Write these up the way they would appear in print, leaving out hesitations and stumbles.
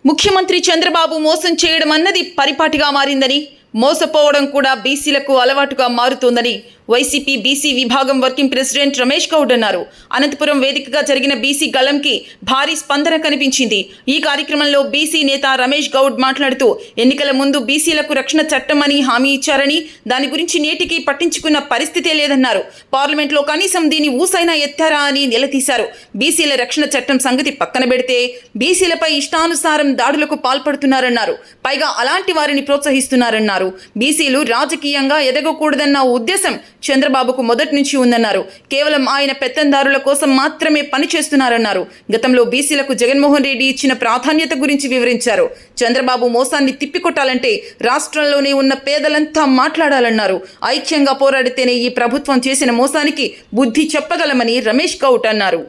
ముఖ్యమంత్రి చంద్రబాబు మోసం చేయడం అన్నది పరిపాటిగా మారిందని, మోసపోవడం కూడా బీసీలకు అలవాటుగా మారుతోందని వైసీపీ బీసీ విభాగం వర్కింగ్ ప్రెసిడెంట్ రమేష్ గౌడ్ అన్నారు. అనంతపురం వేదికగా జరిగిన బీసీ గళంకి భారీ స్పందన కనిపించింది. ఈ కార్యక్రమంలో బీసీ నేత రమేష్ గౌడ్ మాట్లాడుతూ ఎన్నికల ముందు బీసీలకు రక్షణ చట్టం అని హామీ ఇచ్చారని, దాని గురించి నేటికి పట్టించుకున్న పరిస్థితే లేదన్నారు. పార్లమెంట్లో కనీసం దీని ఊసైనా ఎత్తారా అని నిలదీశారు. బీసీల రక్షణ చట్టం సంగతి పక్కన పెడితే బీసీలపై ఇష్టానుసారం దాడులకు పాల్పడుతున్నారన్నారు. పైగా అలాంటి వారిని ప్రోత్సహిస్తున్నారన్నారు. బీసీలు రాజకీయంగా ఎదగకూడదన్న ఉద్దేశం చంద్రబాబుకు మొదటి నుంచి ఉందన్నారు. కేవలం ఆయన పెత్తందారుల కోసం మాత్రమే పనిచేస్తున్నారన్నారు. గతంలో బీసీలకు జగన్మోహన్ రెడ్డి ఇచ్చిన ప్రాధాన్యత గురించి వివరించారు. చంద్రబాబు మోసాన్ని తిప్పికొట్టాలంటే రాష్ట్రంలోనే ఉన్న పేదలంతా మాట్లాడాలన్నారు. ఐక్యంగా పోరాడితేనే ఈ ప్రభుత్వం చేసిన మోసానికి బుద్ధి చెప్పగలమని రమేష్ గౌడ్ అన్నారు.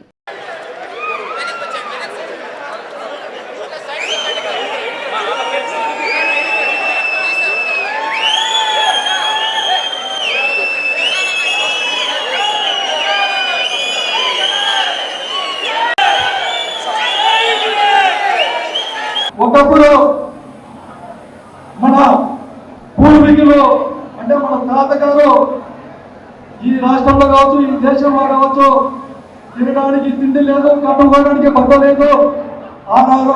ఒకప్పుడు మన పూర్వీకులు అంటే మన తాతగారు ఈ రాష్ట్రంలో కావచ్చు, ఈ దేశంలో కావచ్చు, తినడానికి తిండి లేదు, కట్టుకోవడానికి బట్ట లేదు,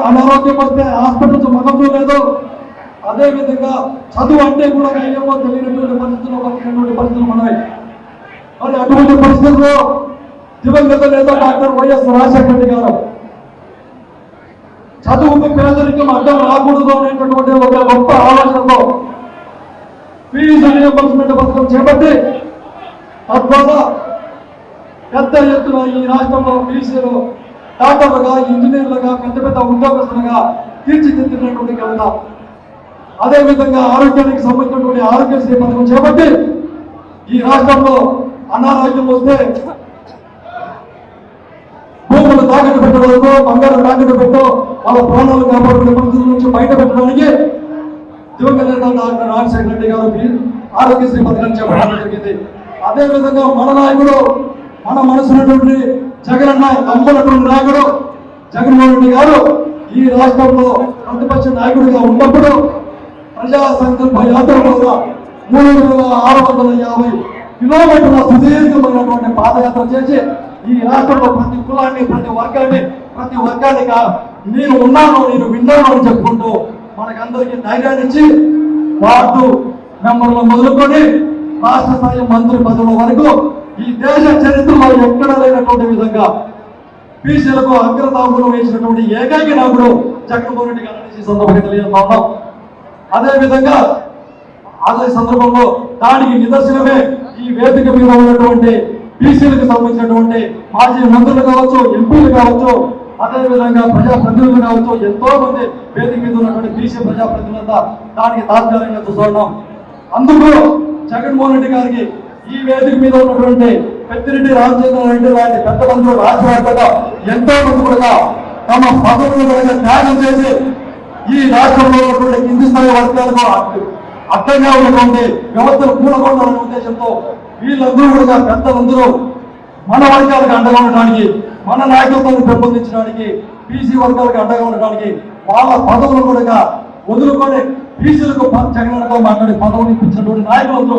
అనారోగ్యం వస్తే హాస్పిటల్స్ మగం లేదు. అదేవిధంగా చదువు అంటే కూడా ఏమో తెలియనటువంటి పరిస్థితుల్లో బతికినటువంటి పరిస్థితులు మనవి. మరి అటువంటి పరిస్థితుల్లో దివంగత నేత డాక్టర్ వైఎస్ రాజశేఖర రెడ్డి గారు చదువుకు పేదరికం అడ్డం రాకూడదు అనేటటువంటి ఒక గొప్ప ఆలోచనతో ఫీజు రియంబర్స్మెంట్ పథకం చేపట్టి తద్వారా పెద్ద ఎత్తున ఈ రాష్ట్రంలో బీసీలు డాక్టర్లుగా, ఇంజనీర్లుగా, పెద్ద పెద్ద ఉద్యోగస్తులుగా తీర్చిదిద్దినటువంటి ఘనత. అదేవిధంగా ఆరోగ్యానికి సంబంధించినటువంటి ఆరోగ్యశ్రీ పథకం చేపట్టి ఈ రాష్ట్రంలో అనారోగ్యం వస్తే భూములు తాకట్టు పెట్టడంతో, బంగారం తాకట్టు పెట్టో వాళ్ళ ప్రాణాలు కాపాడుకునే పరిస్థితుల నుంచి బయట పెట్టడానికి దివంగత డాక్టర్ రాజశేఖర రెడ్డి గారు ఆరోగ్యశ్రీ పథకాన్ని చేపట్టడం జరిగింది. అదేవిధంగా మన నాయకుడు, మన మనసున్నటువంటి జగనన్న నమ్మనటువంటి నాయకుడు జగన్మోహన్ రెడ్డి గారు ఈ రాష్ట్రంలో ప్రతిపక్ష నాయకుడిగా ఉన్నప్పుడు ప్రజా సంకల్ప యాత్ర వల్ల 3650 కిలోమీటర్ల సుదీర్ఘమైనటువంటి పాదయాత్ర చేసి ఈ రాష్ట్రంలో ప్రతి కులాన్ని, ప్రతి వర్గాన్ని నేను ఉన్నాను, నేను విన్నాను అని చెప్పుకుంటూ మనకందరికీ ధైర్యాన్ని ఇచ్చి వార్డు మెంబర్లు మొదలుకొని రాష్ట్ర స్థాయి మంత్రి పదవుల వరకు ఈ దేశ చరిత్రలో ఎక్కడ లేనటువంటి విధంగా బీసీలకు అగ్రతాంబూలం వేసినటువంటి ఏకైక నాయకుడు జగన్మోహన్ రెడ్డి గారిని సందర్భంగా తెలియజేస్తున్నాం. అదేవిధంగా అదే సందర్భంలో దానికి నిదర్శనమే ఈ వేదిక మీద ఉన్నటువంటి బీసీలకు సంబంధించినటువంటి మాజీ మంత్రులు కావచ్చు, ఎంపీలు కావచ్చు, అదేవిధంగా ప్రజాప్రతినిధులు కావచ్చు, ఎంతో మంది వేదిక మీద ఉన్నటువంటి బీసీ ప్రజాప్రతినిధులంతా దానికి తాత్కాలికంగా చూస్తున్నాం. అందుకు జగన్మోహన్ రెడ్డి గారికి ఈ వేదిక మీద ఉన్నటువంటి పెద్దిరెడ్డి రామచంద్ర రెడ్డి లాంటి పెద్ద మంత్రులు రాష్ట్రవ్యాప్తంగా ఎంతో మంది కూడా తమ పదవులను త్యాగం చేసి ఈ రాష్ట్రంలో ఉన్నటువంటి కింది స్థాయి వర్గాలకు అడ్డంగా ఉన్నటువంటి వ్యవస్థలు కూడకూడదనే ఉద్దేశంతో వీళ్ళందరూ కూడా పెద్దలందరూ మన వర్గాలకు అండగా ఉండడానికి, మన నాయకత్వాన్ని పెంపొందించడానికి, బీసీ వర్గాలకు అండగా ఉండడానికి వాళ్ళ పదవులు కూడా వదులుకొని బీసీలకు జగనన్నతో మాట్లాడి పదవులు ఇప్పించినటువంటి నాయకులందరూ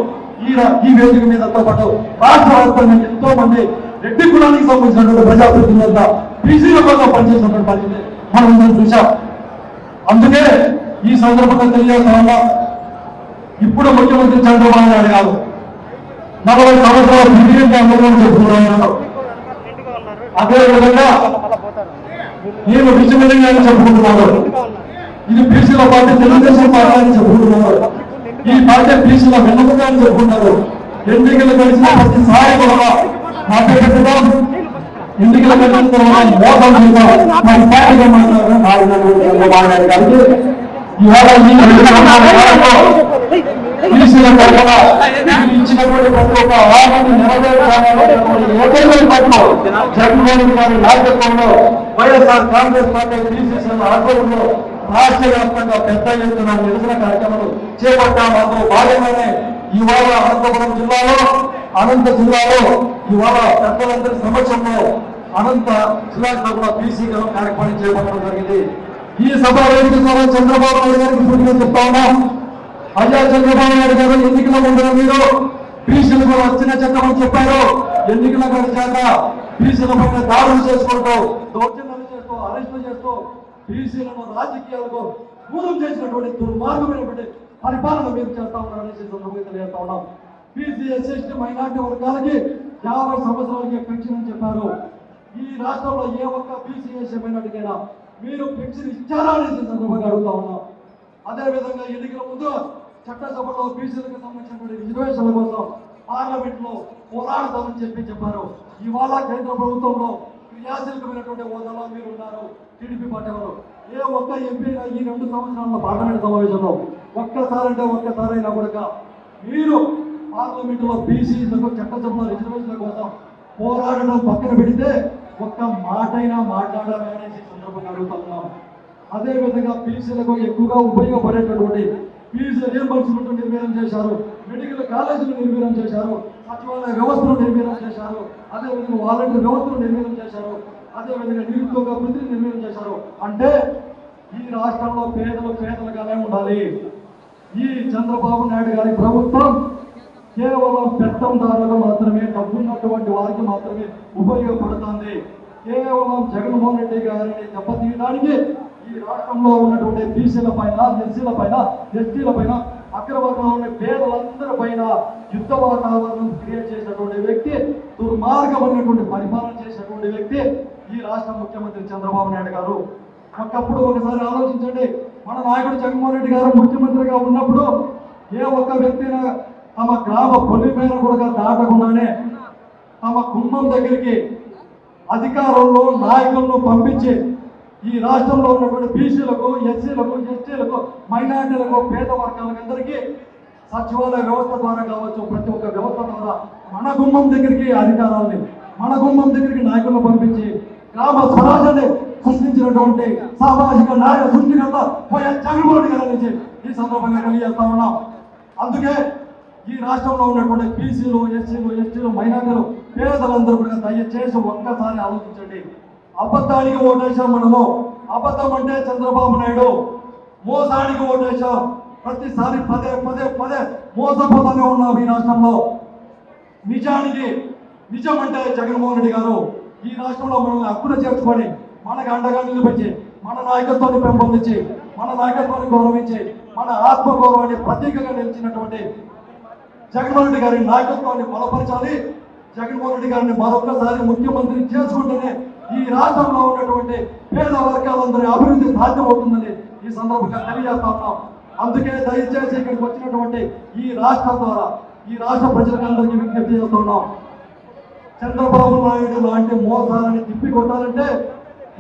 ఈ వేదిక మీదతో పాటు రాష్ట్ర వ్యాప్తంగా ఎంతో మంది రెడ్డి కులానికి సంబంధించినటువంటి ప్రజాప్రతినిధులంతా బీసీల కోసం పనిచేసినటువంటి పరిస్థితి మనం చూసాం. అందుకే ఈ సందర్భంగా తెలియజేస్తున్నా, ఇప్పుడు ముఖ్యమంత్రి చంద్రబాబు నాయుడు గారు 40 సంవత్సరాలు సుదీర్ఘ అనుభవం చెప్పుకున్నారు. అదేవిధంగా నేను విజయవంతంగా చెప్పుకుంటున్నాను. ఇది బీసీల పార్టీ, తెలుగుదేశం పార్టీ అని చెప్పుకుంటున్నారు. ఈ పార్టీ బీసీల వెన్నముగా అని చెప్పుకుంటారు. ఎన్నికలు కలిసిన ప్రతిసారి కూడా మాట్లాడుతున్నాం. ఎన్నికలు కలిసిన తర్వాత మోసం చేద్దాం మరి పార్టీగా మాట్లాడారు. ఇవాళ బీసీల తరఫున ఇచ్చినటువంటి ప్రతి ఒక్క హామీని నెరవేర్చాలనేటువంటి ఏకైక పట్టు జగన్మోహన్ రెడ్డి గారి నాయకత్వంలో వైఎస్ఆర్ కాంగ్రెస్ పార్టీ బీసీసీల ఆధ్వర్యంలో రాష్ట్ర వ్యాప్తంగా పెద్ద ఎత్తున నిరసన కార్యక్రమాలు చేపట్టాము. అందులో భాగంగానే ఇవాళ అనంతపురం జిల్లాలో, ఇవాళ పెద్దలందరి సమక్షంలో అనంత జిల్లా తరఫున బీసీ కార్యక్రమం చేపట్టడం జరిగింది. ఈ సభ వేదిక ద్వారా చంద్రబాబు నాయుడు గారికి సూటిగా చెప్తా ఉన్నాం. అయ్యా చంద్రబాబు నాయుడు గారు, ఎన్నికల ముందర మీరు బీసీలకు వచ్చిన చట్టం అని చెప్పారు. ఎన్నికల గడిచాక బీసీల పైన దాడులు చేసుకుంటూ, దౌర్జన్యాలు చేస్తూ, అరెస్టులు చేస్తూ బీసీలను రాజకీయాలకు దూరం చేసినటువంటి దుర్మార్గమైనటువంటి పరిపాలన మీరు చేస్తా ఉన్నారనేసి సందర్భంగా తెలియజేస్తా ఉన్నాం. బీసీ, ఎస్సీ, ఎస్టీ, మైనార్టీ వర్గాలకి 50 సంవత్సరాలకి పెన్షన్ అని చెప్పారు. ఈ రాష్ట్రంలో ఏ ఒక్క బీసీ, ఎస్సీ, మైనార్టీకైనా మీరు పెన్షన్ ఇచ్చారా అనేసి సందర్భంగా అడుగుతా ఉన్నాం. అదేవిధంగా ఎన్నికల ముందు చట్టసభలో బీసీలకు సంబంధించినటువంటి రిజర్వేషన్ల కోసం పార్లమెంట్ లో పోరాడతామని చెప్పారు. ఇవాళ కేంద్ర ప్రభుత్వంలో క్రియాశీలకమైనటువంటి హోదాలో మీరు ఉన్నారు. టీడీపీ పార్టీ వారు ఏ ఒక్క ఎంపీ ఈ 2 సంవత్సరాల పార్లమెంట్ సమావేశంలో ఒక్కసారైనా కూడా మీరు పార్లమెంట్ లో బీసీలకు చట్టసభలో రిజర్వేషన్ల కోసం పోరాడడం పక్కన పెడితే ఒక్క మాటైనా మాట్లాడాలని అనేసి సందర్భంగా అడుగుతున్నాం. అదేవిధంగా బీసీలకు ఎక్కువగా ఉపయోగపడేటటువంటి ఫీజు రియంబర్స్మెంట్ నిర్వీర్యం చేశారు. మెడికల్ కాలేజీలు నిర్వీర్యం చేశారు. సచివాలయ వ్యవస్థను నిర్వీర్యం చేశారు. అదేవిధంగా వాలంటీర్ వ్యవస్థను నిర్వీర్యం చేశారు. అదేవిధంగా నిరుద్యోగ వృత్తిని నిర్వీర్యం చేశారు. అంటే ఈ రాష్ట్రంలో పేదలుగానే ఉండాలి. ఈ చంద్రబాబు నాయుడు గారి ప్రభుత్వం కేవలం పెత్తందారులకు మాత్రమే, డబ్బున్నటువంటి వారికి మాత్రమే ఉపయోగపడుతుంది. కేవలం జగన్మోహన్ రెడ్డి గారిని దెబ్బతీయడానికి ఈ రాష్ట్రంలో ఉన్నటువంటి బీసీల పైన, ఎస్సీల పైన, ఎస్టీల పైన, అగ్రవర్గంలో ఉన్న పేదలందరి పైన యుద్ధ వాతావరణం క్రియేట్ చేసినటువంటి వ్యక్తి, దుర్మార్గమైనటువంటి పరిపాలన చేసినటువంటి వ్యక్తి ఈ రాష్ట్ర ముఖ్యమంత్రి చంద్రబాబు నాయుడు గారు. ఒకసారి ఆలోచించండి. మన నాయకుడు జగన్మోహన్ రెడ్డి గారు ముఖ్యమంత్రిగా ఉన్నప్పుడు ఏ ఒక్క వ్యక్తిని తమ గ్రామ పొలిపైన కూడా దాటకుండానే తమ కుటుంబం దగ్గరికి అధికారంలో నాయకులను పంపించి ఈ రాష్ట్రంలో ఉన్నటువంటి బీసీలకు, ఎస్సీలకు, ఎస్టీలకు, మైనార్టీలకు, పేద వర్గాలందరికీ సచివాలయ వ్యవస్థ ద్వారా కావచ్చు, ప్రతి ఒక్క వ్యవస్థ ద్వారా మన గుమ్మం దగ్గరికి అధికారాన్ని, మన గుమ్మం దగ్గరికి నాయకులను పంపించి గ్రామ స్వరాజ్యాన్ని సృష్టించినటువంటి సామాజిక న్యాయ సృష్టికర్త జగన్మోహన్ రెడ్డి గారి నుంచి ఈ సందర్భంగా తెలియజేస్తా ఉన్నాం. అందుకే ఈ రాష్ట్రంలో ఉన్నటువంటి బీసీలు, ఎస్సీలు, ఎస్టీలు, మైనార్టీలు, పేదలందరూ కూడా దయచేసి ఒక్కసారి ఆలోచించండి. అబద్ధానికి ఓటేశాం మనము. అబద్ధం అంటే చంద్రబాబు నాయుడు. మోసానికి ఓటేశాం. ప్రతిసారి పదే మోసపోతూనే ఉన్నాం ఈ రాష్ట్రంలో. నిజం అంటే జగన్మోహన్ రెడ్డి గారు. ఈ రాష్ట్రంలో మనల్ని హక్కున చేర్చుకొని, మనకు అండగా నిలబెట్టి, మన నాయకత్వాన్ని పెంపొందించి, మన నాయకత్వాన్ని గౌరవించి, మన ఆత్మగౌరవాన్ని ప్రతీకగా నిలిచినటువంటి జగన్మోహన్ రెడ్డి గారి నాయకత్వాన్ని బలపరచాలి. జగన్మోహన్ రెడ్డి గారిని మరొకసారి ముఖ్యమంత్రి చేసుకుంటేనే ఈ రాష్ట్రంలో ఉన్నటువంటి పేద వర్గాలందరి అభివృద్ధి సాధ్యమవుతుందని ఈ సందర్భంగా తెలియజేస్తా ఉన్నాం. అందుకే దయచేసి ఇక్కడికి వచ్చినటువంటి ఈ రాష్ట్రం ద్వారా ఈ రాష్ట్ర ప్రజలందరికీ విజ్ఞప్తి చేస్తున్నాం. చంద్రబాబు నాయుడు లాంటి మోసాలని తిప్పికొట్టాలంటే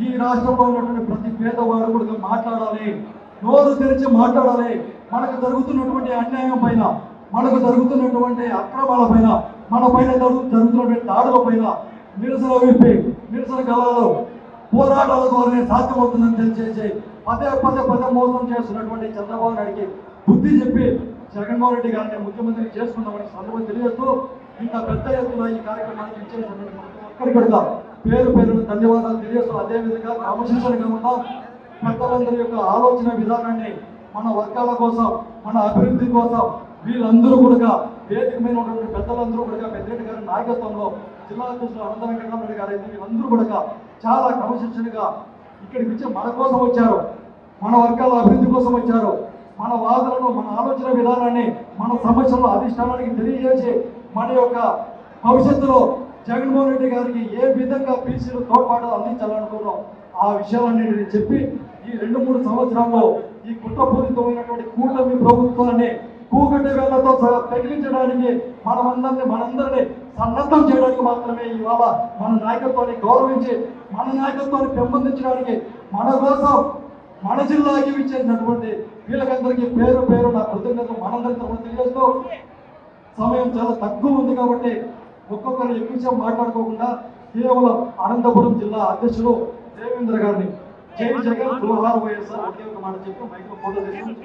ఈ రాష్ట్రంలో ఉన్నటువంటి ప్రతి పేదవాడు కూడా మాట్లాడాలి, నోరు తెరిచి మాట్లాడాలి. మనకు జరుగుతున్నటువంటి అన్యాయం పైన, మనకు జరుగుతున్నటువంటి అక్రమాల పైన, మన పైన జరుగుతున్నటువంటి దాడుల పైన నిరసన విప్పి, నిరసన గలాలు, పోరాటాల ద్వారానే సాధ్యమవుతుందని తెలియజేసి పదే మోసం చేస్తున్నటువంటి చంద్రబాబు నాయుడికి బుద్ధి చెప్పి జగన్మోహన్ రెడ్డి గారిని ముఖ్యమంత్రి చేసుకున్నామని సందర్భం తెలియజేస్తూ ఇంత పెద్ద ఎత్తున ఈ కార్యక్రమానికి ఇచ్చేసినటువంటి ఒక్కరికి కూడా పేరు ధన్యవాదాలు తెలియజేస్తూ, అదేవిధంగా క్రమశిక్షణగా ఉన్నాం. పెద్దలందరి యొక్క ఆలోచన విధానాన్ని మన వర్గాల కోసం, మన అభివృద్ధి కోసం వీళ్ళందరూ కూడా వేదిక మీద ఉన్నటువంటి పెద్దలందరూ కూడా పెద్దిరెడ్డి గారి నాయకత్వంలో, జిల్లా అధ్యక్షులు అనంత వెంకటరామరెడ్డి గారు అయితే వీళ్ళందరూ కూడా చాలా క్రమశిక్షణగా ఇక్కడికి వచ్చి మన కోసం వచ్చారు, మన వర్గాల అభివృద్ధి కోసం వచ్చారు. మన వాదనను, మన ఆలోచన విధానాన్ని, మన సమస్యలను అధిష్టానానికి తెలియజేసి మన యొక్క భవిష్యత్తులో జగన్మోహన్ రెడ్డి గారికి ఏ విధంగా బీసీలు తోడ్పాటు అందించాలనుకున్నాం ఆ విషయాలన్నింటినీ చెప్పి ఈ 2-3 సంవత్సరాల్లో ఈ కుట్రపూరితమైనటువంటి కూటమి ప్రభుత్వాన్ని కూకటి వేళ్లతో తగిలించడానికి మనందరినీ సన్నద్ధం చేయడానికి మాత్రమే ఇవాళ మన నాయకత్వాన్ని గౌరవించి, మన నాయకత్వాన్ని పెంపొందించడానికి, మన కోసం మన జిల్లాకి ఇచ్చేసినటువంటి వీళ్ళకందరికీ పేరు నా కృతజ్ఞతలు మనందరితో తెలియజేస్తూ, సమయం చాలా తక్కువ ఉంది కాబట్టి ఒక్కొక్కరు ఎక్కువ మాట్లాడుకోకుండా కేవలం అనంతపురం జిల్లా అధ్యక్షులు దేవేంద్ర గారిని జై జగన్ 2 వైఎస్ఆర్ ఒకే ఒక మాట చెప్పి మైక్లో ఫోటో తీసుకుని